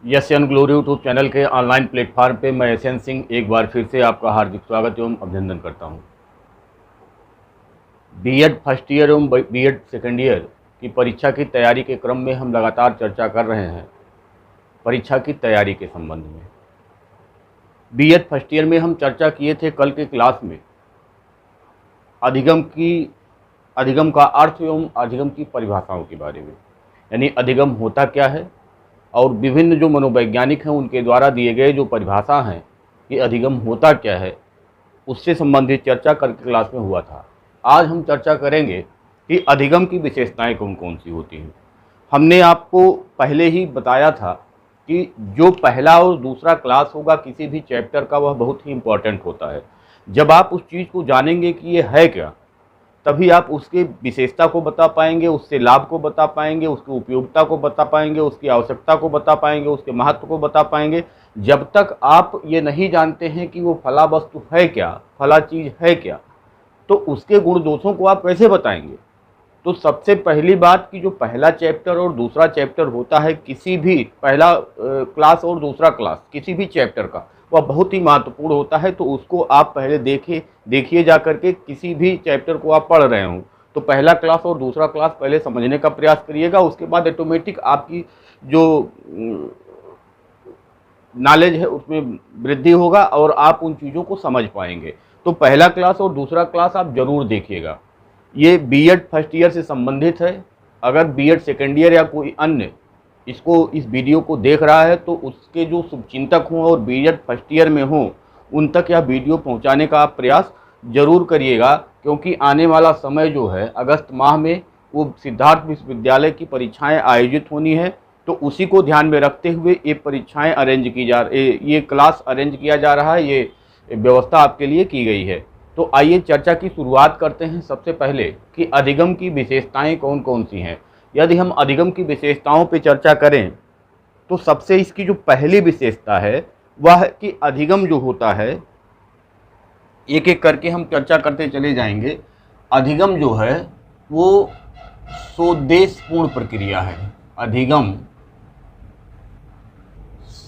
यशन glory YouTube channel के online platform पे मैं यशन सिंह एक बार फिर से आपका हार्दिक स्वागत एवं अभिनंदन करता हूं। बीएड फर्स्ट ईयर एवं बीएड सेकेंड ईयर की परीक्षा की तैयारी के क्रम में हम लगातार चर्चा कर रहे हैं परीक्षा की तैयारी के संबंध में। बीएड फर्स्ट ईयर में हम चर्चा किए थे कल के क्लास में अधिगम का अर्थ एवं अधिगम की परिभाषाओं के बारे में, यानी अधिगम होता क्या है और विभिन्न जो मनोवैज्ञानिक हैं उनके द्वारा दिए गए जो परिभाषा हैं कि अधिगम होता क्या है, उससे संबंधित चर्चा कल की क्लास में हुआ था। आज हम चर्चा करेंगे कि अधिगम की विशेषताएं कौन कौन सी होती हैं। हमने आपको पहले ही बताया था कि जो पहला और दूसरा क्लास होगा किसी भी चैप्टर का, वह बहुत ही इम्पोर्टेंट होता है। जब आप उस चीज़ को जानेंगे कि ये है क्या, तभी आप उसके विशेषता को बता पाएंगे, उससे लाभ को बता पाएंगे, उसकी उपयोगिता को बता पाएंगे, उसकी आवश्यकता को बता पाएंगे, उसके महत्व को बता पाएंगे। जब तक आप ये नहीं जानते हैं कि वो फला वस्तु है क्या, फला चीज़ है क्या, तो उसके गुण दोषों को आप कैसे बताएंगे। तो सबसे पहली बात कि जो पहला चैप्टर और दूसरा चैप्टर होता है, किसी भी पहला क्लास और दूसरा क्लास किसी भी चैप्टर का, वह बहुत ही महत्वपूर्ण होता है। तो उसको आप पहले देखिए जा करके, किसी भी चैप्टर को आप पढ़ रहे हो तो पहला क्लास और दूसरा क्लास पहले समझने का प्रयास करिएगा। उसके बाद ऑटोमेटिक आपकी जो नॉलेज है उसमें वृद्धि होगा और आप उन चीज़ों को समझ पाएंगे। तो पहला क्लास और दूसरा क्लास आप जरूर देखिएगा। ये बीएड फर्स्ट ईयर से संबंधित है। अगर बीएड सेकेंड ईयर या कोई अन्य इस वीडियो को देख रहा है तो उसके जो शुभचिंतक हों और बीएड फर्स्ट ईयर में हों, उन तक यह वीडियो पहुंचाने का आप प्रयास जरूर करिएगा, क्योंकि आने वाला समय जो है अगस्त माह में वो सिद्धार्थ विश्वविद्यालय की परीक्षाएं आयोजित होनी है। तो उसी को ध्यान में रखते हुए ये परीक्षाएं ये क्लास अरेंज किया जा रहा है, ये व्यवस्था आपके लिए की गई है। तो आइए चर्चा की शुरुआत करते हैं सबसे पहले कि अधिगम की विशेषताएं कौन कौन सी हैं। यदि हम अधिगम की विशेषताओं पर चर्चा करें तो सबसे इसकी जो पहली विशेषता है वह है कि अधिगम जो होता है, एक एक करके हम चर्चा करते चले जाएंगे। अधिगम जो है वो सोद्देश्यपूर्ण प्रक्रिया है। अधिगम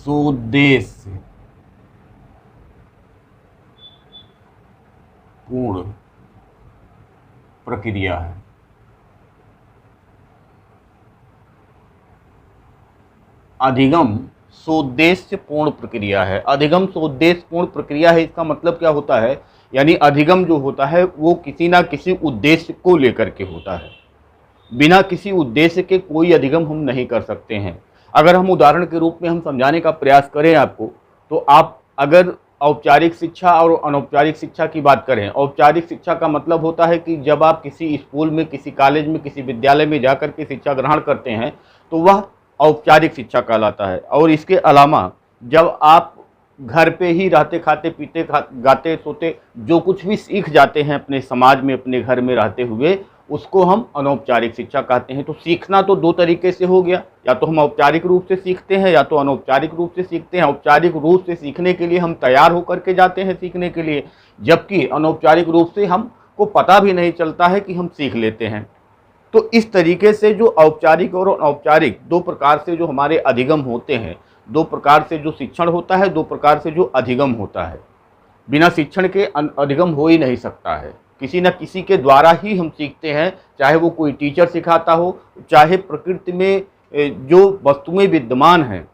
सोद्देश्य पूर्ण प्रक्रिया है। अधिगम सोद्देश्यपूर्ण प्रक्रिया है। अधिगम सोद्देश्यपूर्ण प्रक्रिया है, इसका मतलब क्या होता है, यानी अधिगम जो होता है वो किसी ना किसी उद्देश्य को लेकर के होता है। बिना किसी उद्देश्य के कोई अधिगम हम नहीं कर सकते हैं। अगर हम उदाहरण के रूप में हम समझाने का प्रयास करें आपको, तो आप अगर औपचारिक शिक्षा और अनौपचारिक शिक्षा की बात करें, औपचारिक शिक्षा का मतलब होता है कि जब आप किसी स्कूल में, किसी कॉलेज में, किसी विद्यालय में जाकर के शिक्षा ग्रहण करते हैं तो वह औपचारिक शिक्षा कहलाता है। और इसके अलावा जब आप घर पे ही रहते, खाते पीते, गाते सोते जो कुछ भी सीख जाते हैं अपने समाज में, अपने घर में रहते हुए, उसको हम अनौपचारिक शिक्षा कहते हैं। तो सीखना तो दो तरीके से हो गया, या तो हम औपचारिक रूप से सीखते हैं या तो अनौपचारिक रूप से सीखते हैं। औपचारिक रूप से सीखने के लिए हम तैयार होकर के जाते हैं सीखने के लिए, जबकि अनौपचारिक रूप से हमको पता भी नहीं चलता है कि हम सीख लेते हैं। तो इस तरीके से जो औपचारिक और अनौपचारिक दो प्रकार से जो हमारे अधिगम होते हैं, दो प्रकार से जो शिक्षण होता है, दो प्रकार से जो अधिगम होता है। बिना शिक्षण के अधिगम हो ही नहीं सकता है। किसी न किसी के द्वारा ही हम सीखते हैं, चाहे वो कोई टीचर सिखाता हो, चाहे प्रकृति में जो वस्तुएं विद्यमान हैं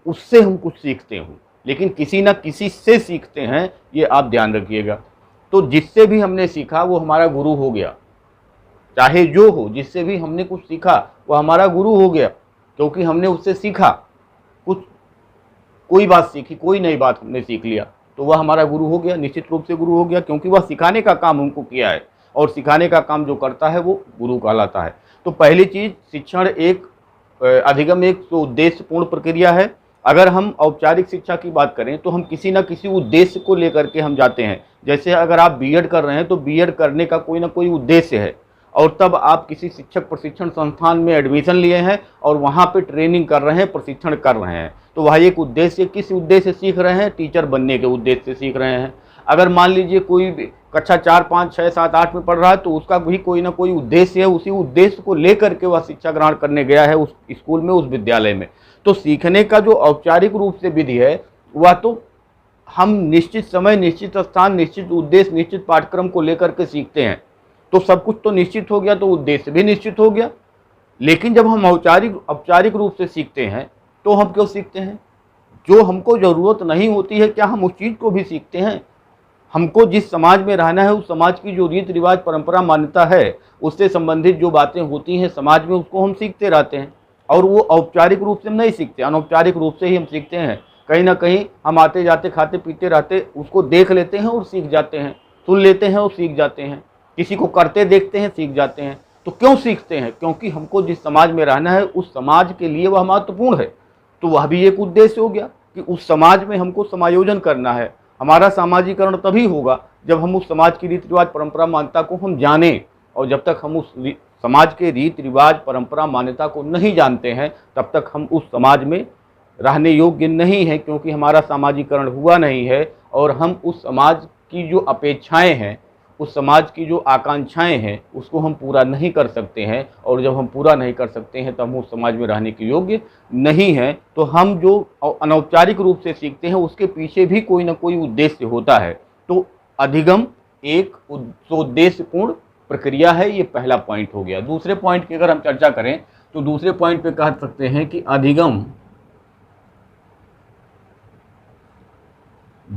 उससे हम कुछ सीखते हों, लेकिन किसी न किसी से सीखते हैं, ये आप ध्यान रखिएगा। तो जिससे भी हमने सीखा वो हमारा गुरु हो गया, चाहे जो हो, जिससे भी हमने कुछ सीखा वो हमारा गुरु हो गया, क्योंकि हमने उससे सीखा कुछ, कोई बात सीखी, कोई नई बात हमने सीख लिया तो वह हमारा गुरु हो गया, निश्चित रूप से गुरु हो गया, क्योंकि वह सिखाने का काम हमको किया है और सिखाने का काम जो करता है वो गुरु कहलाता है। तो पहली चीज़, शिक्षण अधिगम एक उद्देश्यपूर्ण प्रक्रिया है। अगर हम औपचारिक शिक्षा की बात करें तो हम किसी न किसी उद्देश्य को लेकर के हम जाते हैं। जैसे अगर आप बीएड कर रहे हैं तो बीएड करने का कोई ना कोई उद्देश्य है, और तब आप किसी शिक्षक प्रशिक्षण संस्थान में एडमिशन लिए हैं और वहाँ पे ट्रेनिंग कर रहे हैं, प्रशिक्षण कर रहे हैं, तो वह एक उद्देश्य, किस उद्देश्य से सीख रहे हैं, टीचर बनने के उद्देश्य से सीख रहे हैं। अगर मान लीजिए कोई कक्षा 4, 5, 6, 7, 8 में पढ़ रहा है तो उसका भी कोई ना कोई उद्देश्य है, उसी उद्देश्य को लेकर के वह शिक्षा ग्रहण करने गया है उस स्कूल में, उस विद्यालय में। तो सीखने का जो औपचारिक रूप से विधि है वह तो हम निश्चित समय, निश्चित स्थान, निश्चित उद्देश्य, निश्चित पाठ्यक्रम को लेकर के सीखते हैं, तो सब कुछ तो निश्चित हो गया, तो उद्देश्य भी निश्चित हो गया। लेकिन जब हम औपचारिक रूप से सीखते हैं तो हम क्यों सीखते हैं? जो हमको ज़रूरत नहीं होती है, क्या हम उस चीज़ को भी सीखते हैं? हमको जिस समाज में रहना है, उस समाज की जो रीति रिवाज, परंपरा, मान्यता है, उससे संबंधित जो बातें होती हैं समाज में, उसको हम सीखते रहते हैं। और वो औपचारिक रूप से हम नहीं सीखते, अनौपचारिक रूप से ही हम सीखते हैं। कहीं ना कहीं हम आते जाते, खाते पीते रहते उसको देख लेते हैं और सीख जाते हैं, सुन लेते हैं और सीख जाते हैं, किसी को करते देखते हैं, सीख जाते हैं। तो क्यों सीखते हैं? क्योंकि हमको जिस समाज में रहना है, उस समाज के लिए वह महत्वपूर्ण है। तो वह भी एक उद्देश्य हो गया कि उस समाज में हमको समायोजन करना है। हमारा सामाजिकरण तभी होगा जब हम उस समाज की रीति रिवाज, परंपरा, मान्यता को हम जानें। और जब तक हम उस समाज के रीति रिवाज, परंपरा, मान्यता को नहीं जानते हैं, तब तक हम उस समाज में रहने योग्य नहीं है, क्योंकि हमारा सामाजिकरण हुआ नहीं है और हम उस समाज की जो अपेक्षाएं हैं, उस समाज की जो आकांक्षाएं हैं, उसको हम पूरा नहीं कर सकते हैं। और जब हम पूरा नहीं कर सकते हैं तो हम उस समाज में रहने के योग्य नहीं हैं। तो हम जो अनौपचारिक रूप से सीखते हैं उसके पीछे भी कोई ना कोई उद्देश्य होता है। तो अधिगम एक उद्देश्यपूर्ण प्रक्रिया है। ये पहला पॉइंट हो गया। दूसरे पॉइंट की अगर हम चर्चा करें तो दूसरे पॉइंट पे कह सकते हैं कि अधिगम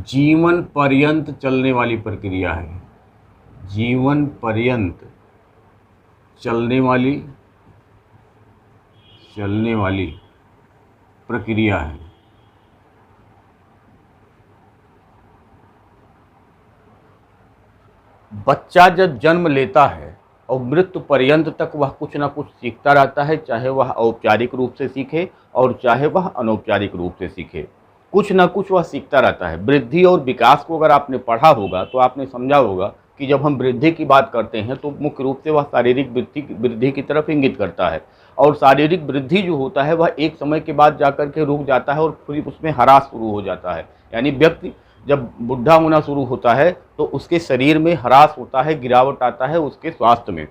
जीवन पर्यंत चलने वाली प्रक्रिया है। जीवन पर्यंत चलने वाली प्रक्रिया है। बच्चा जब जन्म लेता है और मृत्यु पर्यंत तक वह कुछ ना कुछ सीखता रहता है, चाहे वह औपचारिक रूप से सीखे और चाहे वह अनौपचारिक रूप से सीखे, कुछ ना कुछ वह सीखता रहता है। वृद्धि और विकास को अगर आपने पढ़ा होगा तो आपने समझा होगा कि जब हम वृद्धि की बात करते हैं तो मुख्य रूप से वह शारीरिक वृद्धि की तरफ इंगित करता है। और शारीरिक वृद्धि जो होता है वह एक समय के बाद जाकर के रुक जाता है और फिर उसमें ह्रास शुरू हो जाता है। यानी व्यक्ति जब बुढ़ा होना शुरू होता है तो उसके शरीर में ह्रास होता है, गिरावट आता है उसके स्वास्थ्य में।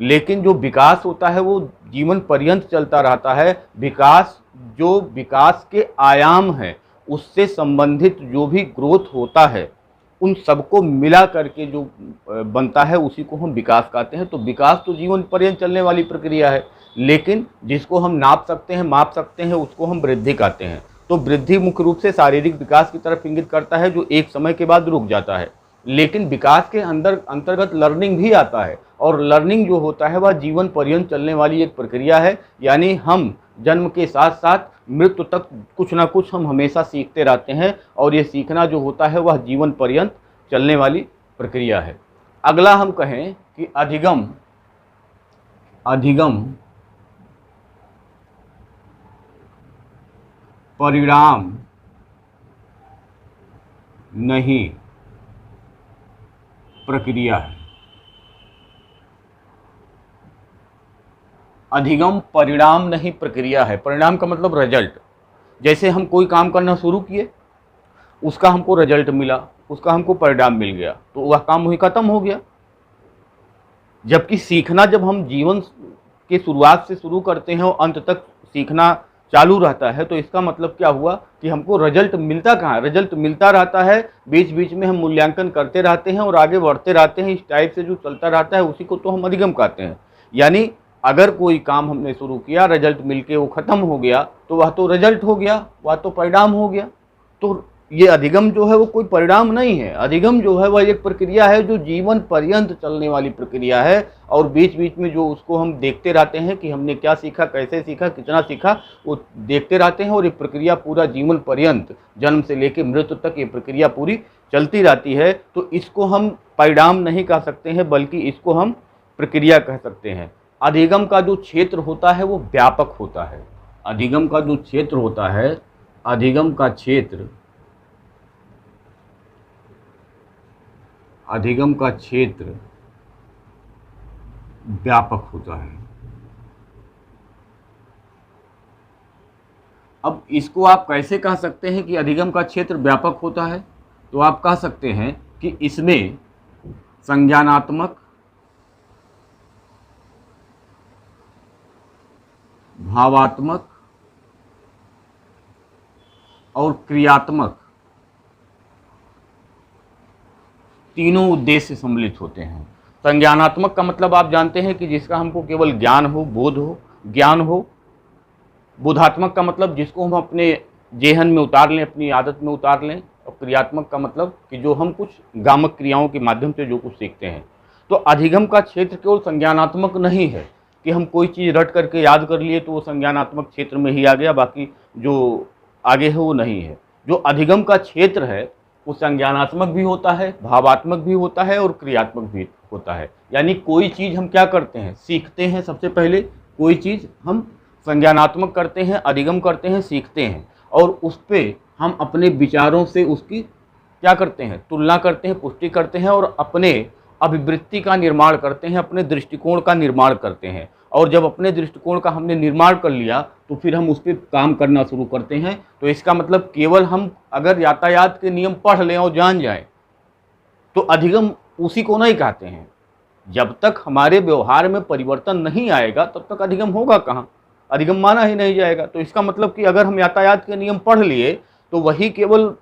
लेकिन जो विकास होता है वो जीवन पर्यंत चलता रहता है। विकास के आयाम हैं, उससे संबंधित जो भी ग्रोथ होता है, उन सबको मिला करके जो बनता है उसी को हम विकास कहते हैं। तो विकास तो जीवन पर्यंत चलने वाली प्रक्रिया है, लेकिन जिसको हम नाप सकते हैं, माप सकते हैं, उसको हम वृद्धि कहते हैं। तो वृद्धि मुख्य रूप से शारीरिक विकास की तरफ इंगित करता है जो एक समय के बाद रुक जाता है। लेकिन विकास के अंतर्गत लर्निंग भी आता है, और लर्निंग जो होता है वह जीवन पर्यंत चलने वाली एक प्रक्रिया है। यानी हम जन्म के साथ साथ मृत्यु तक कुछ ना कुछ हम हमेशा सीखते रहते हैं, और ये सीखना जो होता है वह जीवन पर्यंत चलने वाली प्रक्रिया है। अगला हम कहें कि अधिगम परिणाम नहीं प्रक्रिया है। अधिगम परिणाम नहीं प्रक्रिया है। परिणाम का मतलब रिजल्ट। जैसे हम कोई काम करना शुरू किए, उसका हमको रिजल्ट मिला, उसका हमको परिणाम मिल गया, तो वह काम वही खत्म हो गया। जबकि सीखना जब हम जीवन के शुरुआत से शुरू करते हैं और अंत तक सीखना चालू रहता है, तो इसका मतलब क्या हुआ कि हमको रिजल्ट मिलता कहाँ? रिजल्ट मिलता रहता है, बीच बीच में हम मूल्यांकन करते रहते हैं और आगे बढ़ते रहते हैं। इस टाइप से जो चलता रहता है उसी को तो हम अधिगम कहते हैं। यानी अगर कोई काम हमने शुरू किया, रिजल्ट मिलके वो खत्म हो गया, तो वह तो रिजल्ट हो गया, वह तो परिणाम हो गया। तो ये अधिगम जो है वो कोई परिणाम नहीं है। अधिगम जो है वह एक प्रक्रिया है जो जीवन पर्यंत चलने वाली प्रक्रिया है, और बीच बीच में जो उसको हम देखते रहते हैं कि हमने क्या सीखा, कैसे सीखा, कितना सीखा, वो देखते रहते हैं। और ये प्रक्रिया पूरा जीवन पर्यंत, जन्म से लेकर मृत्यु तक ये प्रक्रिया पूरी चलती रहती है। तो इसको हम परिणाम नहीं कह सकते हैं, बल्कि इसको हम प्रक्रिया कह सकते हैं। अधिगम का जो क्षेत्र होता है वो व्यापक होता है। अधिगम का जो क्षेत्र होता है, अधिगम का क्षेत्र व्यापक होता है। अब इसको आप कैसे कह सकते हैं कि अधिगम का क्षेत्र व्यापक होता है? तो आप कह सकते हैं कि इसमें संज्ञानात्मक, भावात्मक और क्रियात्मक तीनों उद्देश्य सम्मिलित होते हैं। संज्ञानात्मक का मतलब आप जानते हैं कि जिसका हमको केवल ज्ञान हो, बोध हो, ज्ञान हो। बोधात्मक का मतलब जिसको हम अपने जेहन में उतार लें, अपनी आदत में उतार लें। और क्रियात्मक का मतलब कि जो हम कुछ गामक क्रियाओं के माध्यम से जो कुछ सीखते हैं। तो अधिगम का क्षेत्र केवल संज्ञानात्मक नहीं है कि हम कोई चीज़ रट करके याद कर लिए तो वो संज्ञानात्मक क्षेत्र में ही आ गया, बाकी जो आगे है वो नहीं है। जो अधिगम का क्षेत्र है वो संज्ञानात्मक भी होता है, भावात्मक भी होता है और क्रियात्मक भी होता है। यानी कोई चीज़ हम क्या करते हैं, सीखते हैं। सबसे पहले कोई चीज़ हम संज्ञानात्मक करते हैं, अधिगम करते हैं, सीखते हैं, और उस पर हम अपने विचारों से उसकी क्या करते हैं, तुलना करते हैं, पुष्टि करते हैं और अपने अभिवृत्ति का निर्माण करते हैं, अपने दृष्टिकोण का निर्माण करते हैं। और जब अपने दृष्टिकोण का हमने निर्माण कर लिया तो फिर हम उस पर काम करना शुरू करते हैं। तो इसका मतलब केवल हम अगर यातायात के नियम पढ़ लें और जान जाएं तो अधिगम उसी को नहीं कहते हैं। जब तक हमारे व्यवहार में परिवर्तन नहीं आएगा तब तक अधिगम होगा कहाँ, अधिगम माना ही नहीं जाएगा। तो इसका मतलब कि अगर हम यातायात के नियम पढ़ लिए तो वही केवल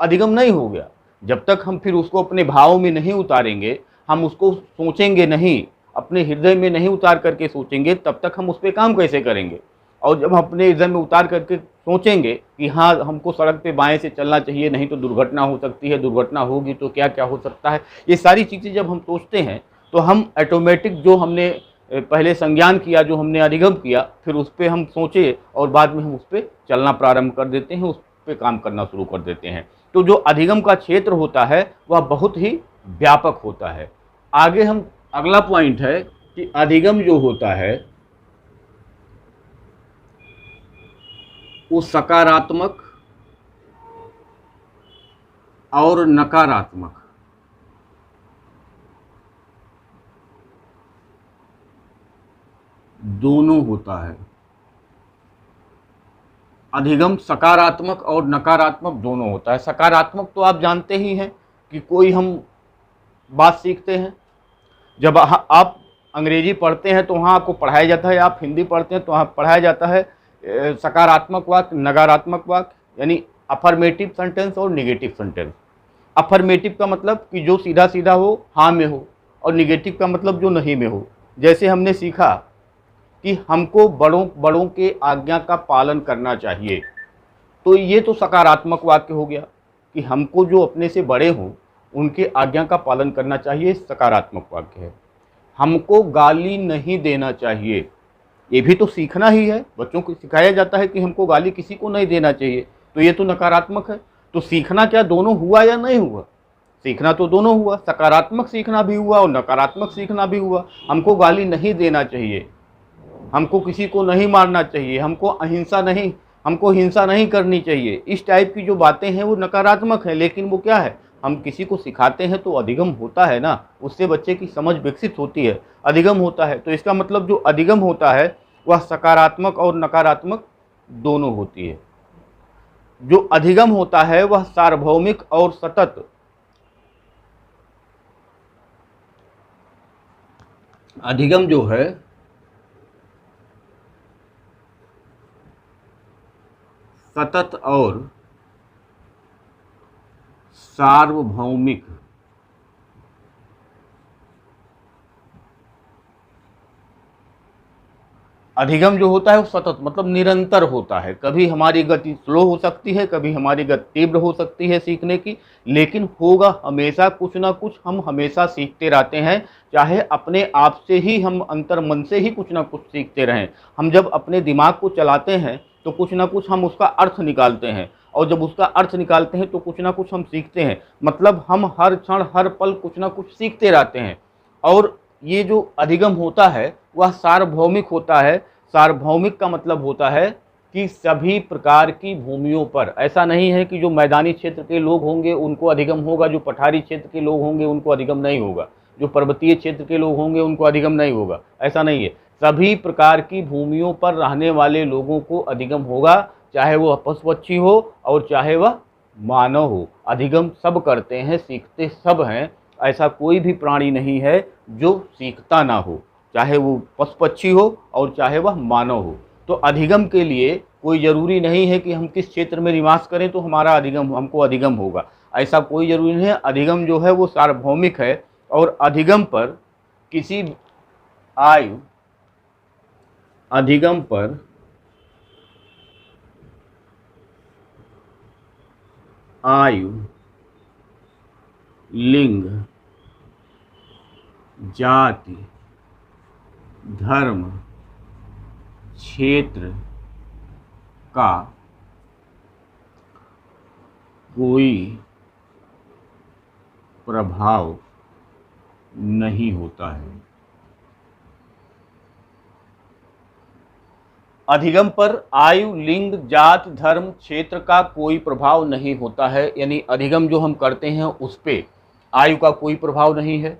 अधिगम नहीं हो गया। जब तक हम फिर उसको अपने भावों में नहीं उतारेंगे, हम उसको सोचेंगे नहीं, अपने हृदय में नहीं उतार करके सोचेंगे, तब तक हम उस पर काम कैसे करेंगे। और जब हम अपने हृदय में उतार करके सोचेंगे कि हाँ हमको सड़क पे बाएं से चलना चाहिए, नहीं तो दुर्घटना हो सकती है, दुर्घटना होगी तो क्या क्या हो सकता है, ये सारी चीज़ें जब हम सोचते हैं तो हम ऑटोमेटिक जो हमने पहले संज्ञान किया, जो हमने अधिगम किया, फिर उस पर हम सोचे और बाद में हम उस पर चलना प्रारंभ कर देते हैं, उस पर काम करना शुरू कर देते हैं। तो जो अधिगम का क्षेत्र होता है वह बहुत ही व्यापक होता है। आगे हम अगला पॉइंट है कि अधिगम जो होता है वो सकारात्मक और नकारात्मक दोनों होता है। अधिगम सकारात्मक और नकारात्मक दोनों होता है। सकारात्मक तो आप जानते ही हैं कि कोई हम बात सीखते हैं, जब आप अंग्रेजी पढ़ते हैं तो वहाँ आपको पढ़ाया जाता है, आप हिंदी पढ़ते हैं तो वहाँ पढ़ाया जाता है सकारात्मक वाक्य, नकारात्मक वाक्य, यानी अफर्मेटिव सेंटेंस और निगेटिव सेंटेंस। अफर्मेटिव का मतलब कि जो सीधा सीधा हो, हाँ में हो, और निगेटिव का मतलब जो नहीं में हो। जैसे हमने सीखा कि हमको बड़ों के आज्ञा का पालन करना चाहिए, तो ये तो सकारात्मक वाक्य हो गया कि हमको जो अपने से बड़े हों उनके आज्ञा का पालन करना चाहिए, सकारात्मक वाक्य है। हमको गाली नहीं देना चाहिए, ये भी तो सीखना ही है। बच्चों को सिखाया जाता है कि हमको गाली किसी को नहीं देना चाहिए, तो ये तो नकारात्मक है। तो सीखना क्या दोनों हुआ या नहीं हुआ? सीखना तो दोनों हुआ, सकारात्मक सीखना भी हुआ और नकारात्मक सीखना भी हुआ। हमको गाली नहीं देना चाहिए, हमको किसी को नहीं मारना चाहिए, हमको हिंसा नहीं करनी चाहिए। इस टाइप की जो बातें हैं वो नकारात्मक है, लेकिन वो क्या है, हम किसी को सिखाते हैं तो अधिगम होता है ना, उससे बच्चे की समझ विकसित होती है, अधिगम होता है। तो इसका मतलब जो अधिगम होता है वह सकारात्मक और नकारात्मक दोनों होती है। जो अधिगम होता है वह सार्वभौमिक और सतत अधिगम जो है सतत और सार्वभौमिक अधिगम जो होता है वो सतत मतलब निरंतर होता है। कभी हमारी गति स्लो हो सकती है, कभी हमारी गति तीव्र हो सकती है सीखने की, लेकिन होगा हमेशा कुछ ना कुछ। हम हमेशा सीखते रहते हैं, चाहे अपने आप से ही हम अंतर मन से ही कुछ ना कुछ सीखते रहें। हम जब अपने दिमाग को चलाते हैं तो कुछ ना कुछ हम उसका अर्थ निकालते हैं, और जब उसका अर्थ निकालते हैं तो कुछ ना कुछ हम सीखते हैं। मतलब हम हर क्षण हर पल कुछ ना कुछ सीखते रहते हैं। और ये जो अधिगम होता है वह सार्वभौमिक होता है। सार्वभौमिक का मतलब होता है कि सभी प्रकार की भूमियों पर, ऐसा नहीं है कि जो मैदानी क्षेत्र के लोग होंगे उनको अधिगम होगा, जो पठारी क्षेत्र के लोग होंगे उनको अधिगम नहीं होगा, जो पर्वतीय क्षेत्र के लोग होंगे उनको अधिगम नहीं होगा, ऐसा नहीं है। सभी प्रकार की भूमियों पर रहने वाले लोगों को अधिगम होगा, चाहे वह पशु पक्षी हो और चाहे वह मानव हो। अधिगम सब करते हैं, सीखते सब हैं। ऐसा कोई भी प्राणी नहीं है जो सीखता ना हो, चाहे वो पशु पक्षी हो और चाहे वह मानव हो। तो अधिगम के लिए कोई ज़रूरी नहीं है कि हम किस क्षेत्र में निवास करें तो हमारा अधिगम हमको अधिगम होगा, ऐसा कोई ज़रूरी नहीं है। अधिगम जो है वो सार्वभौमिक है और अधिगम पर किसी आयु अधिगम पर आयु, लिंग, जाति, धर्म, क्षेत्र का कोई प्रभाव नहीं होता है। अधिगम पर आयु, लिंग, जात, धर्म, क्षेत्र का कोई प्रभाव नहीं होता है, यानी अधिगम जो हम करते हैं उस पे आयु का कोई प्रभाव नहीं है।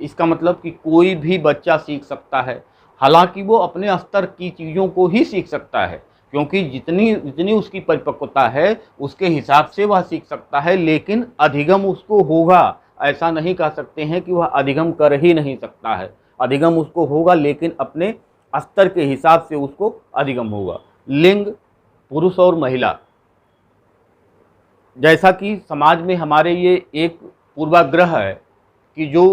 इसका मतलब कि कोई भी बच्चा सीख सकता है, हालांकि वो अपने स्तर की चीज़ों को ही सीख सकता है, क्योंकि जितनी जितनी उसकी परिपक्वता है उसके हिसाब से वह सीख सकता है, लेकिन अधिगम उसको होगा। ऐसा नहीं कह सकते हैं कि वह अधिगम कर ही नहीं सकता है, अधिगम उसको होगा, लेकिन अपने स्तर के हिसाब से उसको अधिगम होगा। लिंग, पुरुष और महिला, जैसा कि समाज में हमारे ये एक पूर्वाग्रह है कि जो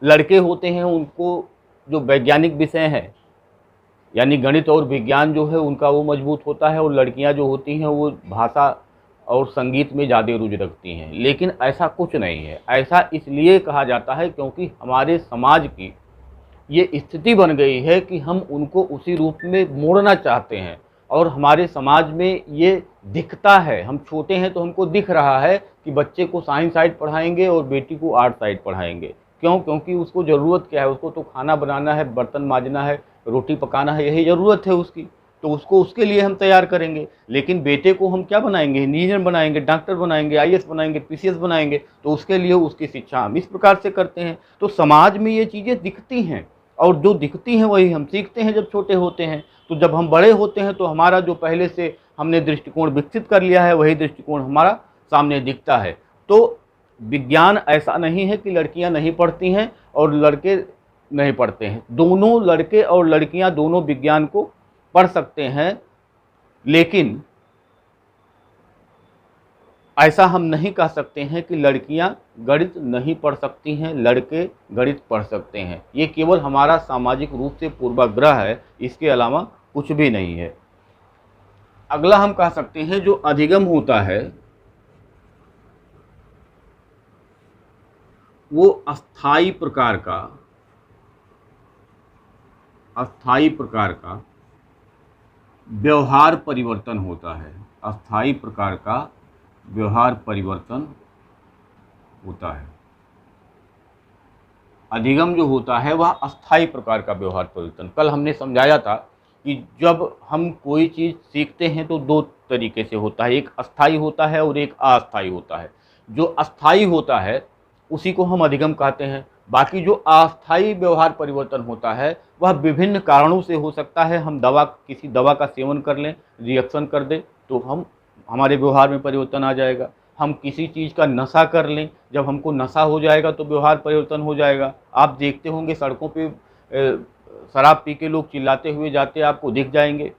लड़के होते हैं उनको जो वैज्ञानिक विषय हैं यानी गणित और विज्ञान जो है उनका वो मजबूत होता है, और लड़कियां जो होती हैं वो भाषा और संगीत में ज़्यादा रुचि रखती हैं। लेकिन ऐसा कुछ नहीं है। ऐसा इसलिए कहा जाता है क्योंकि हमारे समाज की ये स्थिति बन गई है कि हम उनको उसी रूप में मोड़ना चाहते हैं, और हमारे समाज में ये दिखता है। हम छोटे हैं तो हमको दिख रहा है कि बच्चे को साइंस साइड पढ़ाएंगे और बेटी को आर्ट साइड पढ़ाएंगे। क्यों? क्योंकि उसको ज़रूरत क्या है, उसको तो खाना बनाना है, बर्तन मांजना है, रोटी पकाना है, यही ज़रूरत है उसकी, तो उसको उसके लिए हम तैयार करेंगे। लेकिन बेटे को हम क्या बनाएंगे? इंजीनियर बनाएंगे, डॉक्टर बनाएंगे, आईएएस बनाएंगे, पीसीएस बनाएंगे, तो उसके लिए उसकी शिक्षा हम इस प्रकार से करते हैं। तो समाज में ये चीज़ें दिखती हैं, और जो दिखती हैं वही हम सीखते हैं जब छोटे होते हैं। तो जब हम बड़े होते हैं तो हमारा जो पहले से हमने दृष्टिकोण विकसित कर लिया है वही दृष्टिकोण हमारा सामने दिखता है। तो विज्ञान ऐसा नहीं है कि लड़कियां नहीं पढ़ती हैं और लड़के नहीं पढ़ते हैं, दोनों लड़के और लड़कियां दोनों विज्ञान को पढ़ सकते हैं। लेकिन ऐसा हम नहीं कह सकते हैं कि लड़कियां गणित नहीं पढ़ सकती हैं, लड़के गणित पढ़ सकते हैं। ये केवल हमारा सामाजिक रूप से पूर्वाग्रह है, इसके अलावा कुछ भी नहीं है। अगला हम कह सकते हैं जो अधिगम होता है वो अस्थाई प्रकार का व्यवहार परिवर्तन होता है। अस्थाई प्रकार का व्यवहार परिवर्तन होता है। अधिगम जो होता है वह अस्थाई प्रकार का व्यवहार परिवर्तन। कल हमने समझाया था कि जब हम कोई चीज़ सीखते हैं तो दो तरीके से होता है, एक अस्थाई होता है और एक अस्थाई होता है। जो अस्थाई होता है उसी को हम अधिगम कहते हैं। बाकी जो अस्थाई व्यवहार परिवर्तन होता है वह विभिन्न कारणों से हो सकता है। हम किसी दवा का सेवन कर लें, रिएक्शन कर दे, तो हमारे व्यवहार में परिवर्तन आ जाएगा। हम किसी चीज़ का नशा कर लें, जब हमको नशा हो जाएगा तो व्यवहार परिवर्तन हो जाएगा। आप देखते होंगे सड़कों पे शराब पी के लोग चिल्लाते हुए जाते आपको दिख जाएंगे,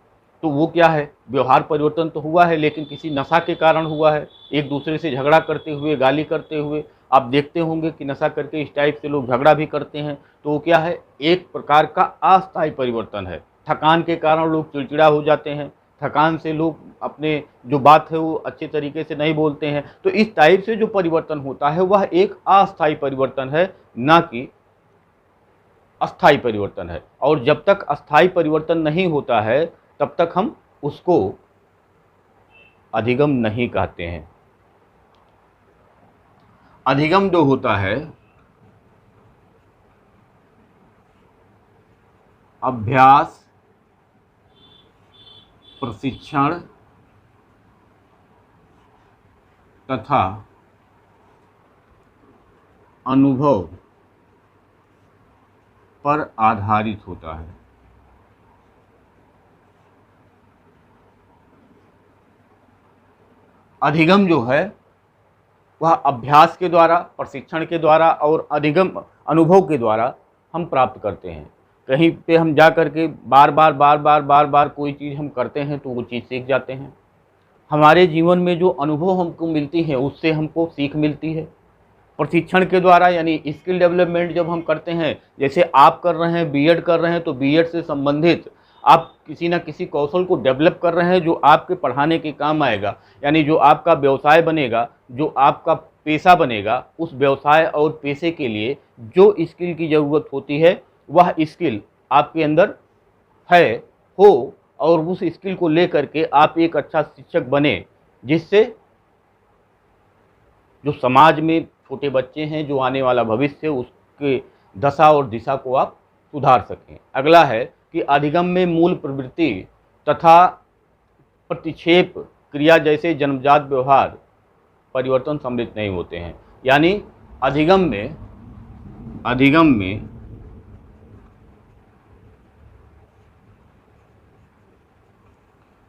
तो वो क्या है? व्यवहार परिवर्तन तो हुआ है, लेकिन किसी नशा के कारण हुआ है। एक दूसरे से झगड़ा करते हुए, गाली करते हुए आप देखते होंगे कि नशा करके इस टाइप से लोग झगड़ा भी करते हैं, तो वो क्या है? एक प्रकार का अस्थायी परिवर्तन है। थकान के कारण लोग चिड़चिड़ा हो जाते हैं, थकान से लोग अपने जो बात है वो अच्छे तरीके से नहीं बोलते हैं। तो इस टाइप से जो परिवर्तन होता है वह एक अस्थायी परिवर्तन है, ना कि अस्थायी परिवर्तन है। और जब तक अस्थायी परिवर्तन नहीं होता है तब तक हम उसको अधिगम नहीं कहते हैं। अधिगम जो होता है अभ्यास, प्रशिक्षण तथा अनुभव पर आधारित होता है। अधिगम जो है वह अभ्यास के द्वारा, प्रशिक्षण के द्वारा और अधिगम अनुभव के द्वारा हम प्राप्त करते हैं। कहीं पे हम जा कर के बार बार बार बार बार बार कोई चीज़ हम करते हैं तो वो चीज़ सीख जाते हैं। हमारे जीवन में जो अनुभव हमको मिलती है उससे हमको सीख मिलती है। प्रशिक्षण के द्वारा यानी स्किल डेवलपमेंट जब हम करते हैं, जैसे आप कर रहे हैं बीएड कर रहे हैं तो बीएड से संबंधित आप किसी न किसी कौशल को डेवलप कर रहे हैं जो आपके पढ़ाने के काम आएगा, यानी जो आपका व्यवसाय बनेगा, जो आपका पेशा बनेगा, उस व्यवसाय और पेशे के लिए जो स्किल की ज़रूरत होती है वह स्किल आपके अंदर है हो, और उस स्किल को लेकर के आप एक अच्छा शिक्षक बने, जिससे जो समाज में छोटे बच्चे हैं, जो आने वाला भविष्य, उसके दशा और दिशा को आप सुधार सकें। अगला है कि अधिगम में मूल प्रवृत्ति तथा प्रतिक्षेप क्रिया जैसे जन्मजात व्यवहार परिवर्तन सम्मिलित नहीं होते हैं। यानी अधिगम में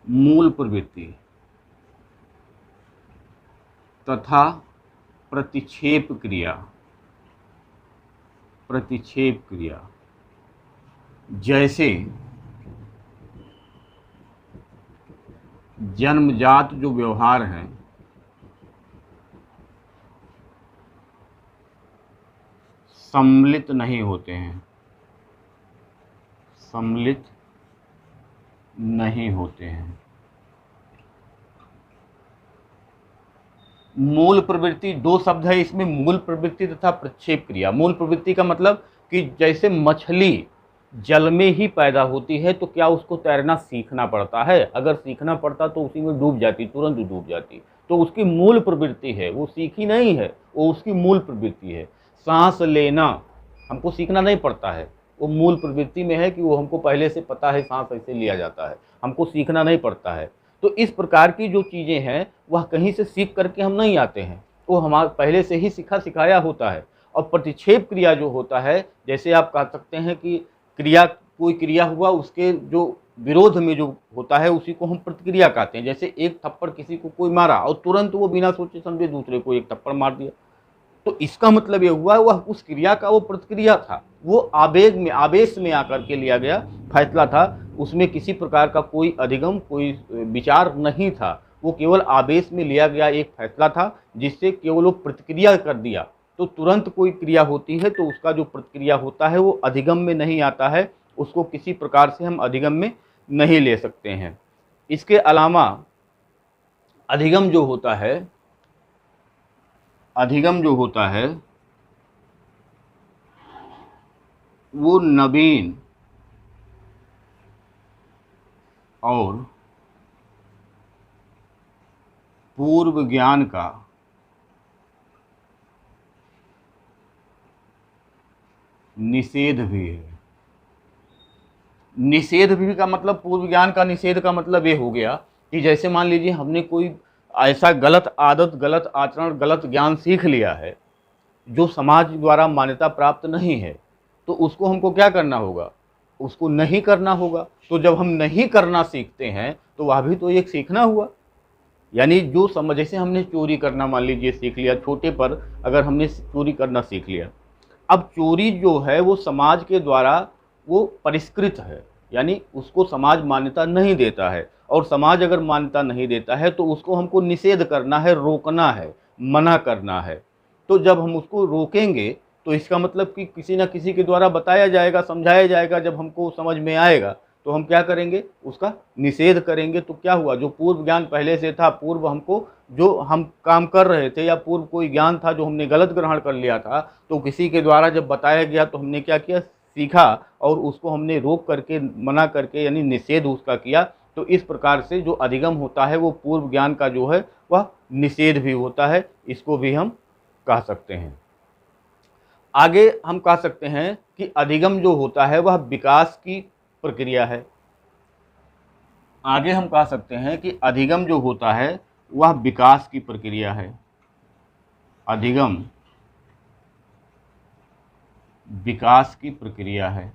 मूल प्रवृत्ति तथा प्रतिक्षेप क्रिया जैसे जन्मजात जो व्यवहार हैं सम्मिलित नहीं होते हैं, सम्मिलित नहीं होते हैं। मूल प्रवृत्ति, दो शब्द है इसमें, मूल प्रवृत्ति तथा प्रक्षेप क्रिया। मूल प्रवृत्ति का मतलब कि जैसे मछली जल में ही पैदा होती है तो क्या उसको तैरना सीखना पड़ता है? अगर सीखना पड़ता तो उसी में डूब जाती, तुरंत डूब जाती। तो उसकी मूल प्रवृत्ति है, वो सीखी नहीं है, वो उसकी मूल प्रवृत्ति है। सांस लेना हमको सीखना नहीं पड़ता है, वो मूल प्रवृत्ति में है कि वो हमको पहले से पता है सांस ऐसे लिया जाता है, हमको सीखना नहीं पड़ता है। तो इस प्रकार की जो चीज़ें हैं वह कहीं से सीख करके हम नहीं आते हैं, वो हमारे पहले से ही सिखाया होता है। और प्रतिक्षेप क्रिया जो होता है, जैसे आप कह सकते हैं कि कोई क्रिया हुआ, उसके जो विरोध में जो होता है उसी को हम प्रतिक्रिया कहते हैं। जैसे एक थप्पड़ किसी को कोई मारा और तुरंत वो बिना सोचे समझे दूसरे को एक थप्पड़ मार दिया, तो इसका मतलब ये हुआ वह उस क्रिया का वो प्रतिक्रिया था, वो आवेश में आकर के लिया गया फैसला था, उसमें किसी प्रकार का कोई अधिगम, कोई विचार नहीं था, वो केवल आवेश में लिया गया एक फैसला था, जिससे केवल वो प्रतिक्रिया कर दिया। तो तुरंत कोई क्रिया होती है तो उसका जो प्रतिक्रिया होता है वो अधिगम में नहीं आता है, उसको किसी प्रकार से हम अधिगम में नहीं ले सकते हैं। इसके अलावा अधिगम जो होता है वो नवीन और पूर्व ज्ञान का निषेध भी है। निषेध भी का मतलब, पूर्व ज्ञान का निषेध का मतलब ये हो गया कि जैसे मान लीजिए हमने कोई ऐसा गलत आदत, गलत आचरण, गलत ज्ञान सीख लिया है जो समाज द्वारा मान्यता प्राप्त नहीं है, तो उसको हमको क्या करना होगा? उसको नहीं करना होगा। तो जब हम नहीं करना सीखते हैं तो वह भी तो एक सीखना हुआ। यानी जो समझ, जैसे हमने चोरी करना मान लीजिए सीख लिया, छोटे पर अगर हमने चोरी करना सीख लिया, अब चोरी जो है वो समाज के द्वारा वो परिष्कृत है, यानी उसको समाज मान्यता नहीं देता है, और समाज अगर मान्यता नहीं देता है तो उसको हमको निषेध करना है, रोकना है, मना करना है। तो जब हम उसको रोकेंगे तो इसका मतलब कि किसी न किसी के द्वारा बताया जाएगा, समझाया जाएगा, जब हमको समझ में आएगा तो हम क्या करेंगे? उसका निषेध करेंगे। तो क्या हुआ? जो पूर्व ज्ञान पहले से था, पूर्व हमको जो हम काम कर रहे थे, या पूर्व कोई ज्ञान था जो हमने गलत ग्रहण कर लिया था, तो किसी के द्वारा जब बताया गया तो हमने क्या किया? सीखा, और उसको हमने रोक करके, मना करके, यानी निषेध उसका किया। तो इस प्रकार से जो अधिगम होता है वो पूर्व ज्ञान का जो है वह निषेध भी होता है, इसको भी हम कह सकते हैं। आगे हम कह सकते हैं कि अधिगम जो होता है वह विकास की प्रक्रिया है। आगे हम कह सकते हैं कि अधिगम जो होता है वह विकास की प्रक्रिया है। अधिगम विकास की प्रक्रिया है,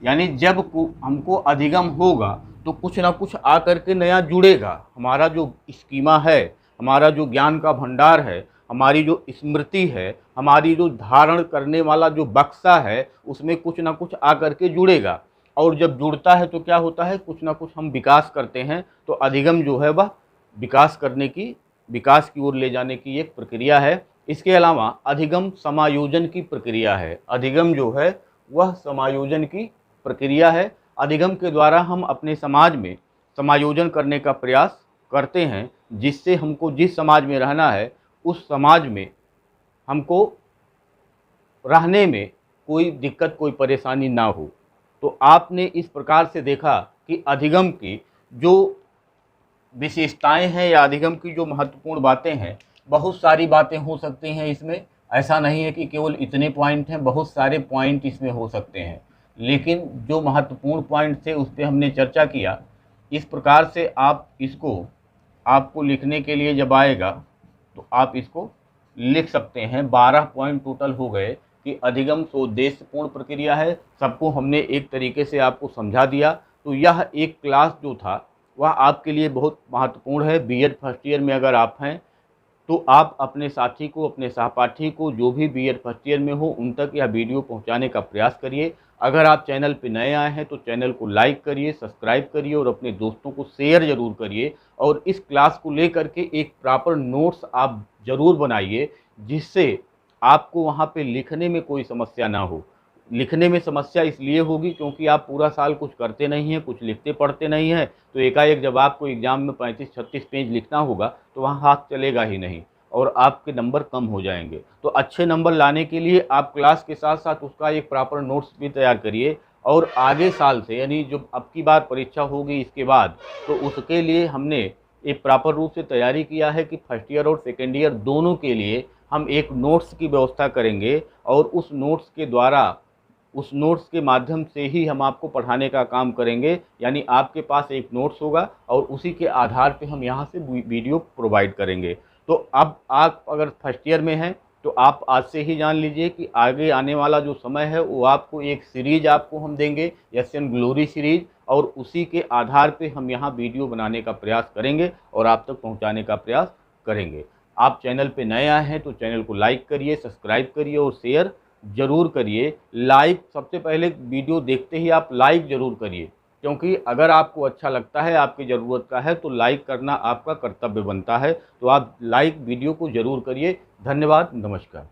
यानी जब हमको अधिगम होगा तो कुछ ना कुछ आकर के नया जुड़ेगा। हमारा जो स्कीमा है, हमारा जो ज्ञान का भंडार है, हमारी जो स्मृति है, हमारी जो धारण करने वाला जो बक्सा है, उसमें कुछ ना कुछ आकर के जुड़ेगा। और जब जुड़ता है तो क्या होता है, कुछ ना कुछ हम विकास करते हैं। तो अधिगम जो है वह विकास की ओर ले जाने की एक प्रक्रिया है। इसके अलावा अधिगम समायोजन की प्रक्रिया है। अधिगम जो है वह समायोजन की प्रक्रिया है। अधिगम के द्वारा हम अपने समाज में समायोजन करने का प्रयास करते हैं, जिससे हमको जिस समाज में रहना है उस समाज में हमको रहने में कोई दिक्कत, कोई परेशानी ना हो। तो आपने इस प्रकार से देखा कि अधिगम की जो विशेषताएं हैं या अधिगम की जो महत्वपूर्ण बातें हैं, बहुत सारी बातें हो सकती हैं इसमें। ऐसा नहीं है कि केवल इतने पॉइंट हैं, बहुत सारे पॉइंट इसमें हो सकते हैं। लेकिन जो महत्वपूर्ण पॉइंट थे उस पर हमने चर्चा किया। इस प्रकार से आप इसको, आपको लिखने के लिए जब आएगा तो आप इसको लिख सकते हैं। 12 पॉइंट टोटल हो गए कि अधिगम सोद्देश्यपूर्ण प्रक्रिया है। सबको हमने एक तरीके से आपको समझा दिया। तो यह एक क्लास जो था वह आपके लिए बहुत महत्वपूर्ण है। बीएड फर्स्ट ईयर में अगर आप हैं तो आप अपने साथी को, अपने सहपाठी को, जो भी बीएड फर्स्ट ईयर में हो, उन तक यह वीडियो पहुंचाने का प्रयास करिए। अगर आप चैनल पर नए आए हैं तो चैनल को लाइक करिए, सब्सक्राइब करिए और अपने दोस्तों को शेयर ज़रूर करिए। और इस क्लास को लेकर के एक प्रॉपर नोट्स आप ज़रूर बनाइए, जिससे आपको वहाँ पे लिखने में कोई समस्या ना हो। लिखने में समस्या इसलिए होगी क्योंकि आप पूरा साल कुछ करते नहीं हैं, कुछ लिखते पढ़ते नहीं हैं। तो एकाएक जब आपको एग्ज़ाम में 35-36 पेज लिखना होगा तो वहाँ हाथ चलेगा ही नहीं और आपके नंबर कम हो जाएंगे। तो अच्छे नंबर लाने के लिए आप क्लास के साथ साथ उसका एक प्रॉपर नोट्स भी तैयार करिए। और आगे साल से, यानी जो अब की बार परीक्षा होगी इसके बाद, तो उसके लिए हमने एक प्रॉपर रूप से तैयारी किया है कि फर्स्ट ईयर और सेकेंड ईयर दोनों के लिए हम एक नोट्स की व्यवस्था करेंगे। और उस नोट्स के द्वारा, उस नोट्स के माध्यम से ही हम आपको पढ़ाने का काम करेंगे। यानी आपके पास एक नोट्स होगा और उसी के आधार पे हम यहाँ से वीडियो प्रोवाइड करेंगे। तो अब आप अगर फर्स्ट ईयर में हैं तो आप आज से ही जान लीजिए कि आगे आने वाला जो समय है वो आपको एक सीरीज आपको हम देंगे, एशियन ग्लोरी सीरीज, और उसी के आधार पे हम यहाँ वीडियो बनाने का प्रयास करेंगे और आप तक पहुँचाने का प्रयास करेंगे। आप चैनल पे नए आए हैं तो चैनल को लाइक करिए, सब्सक्राइब करिए और शेयर ज़रूर करिए। लाइक, सबसे पहले वीडियो देखते ही आप लाइक ज़रूर करिए, क्योंकि अगर आपको अच्छा लगता है, आपकी ज़रूरत का है, तो लाइक करना आपका कर्तव्य बनता है। तो आप लाइक वीडियो को ज़रूर करिए। धन्यवाद, नमस्कार।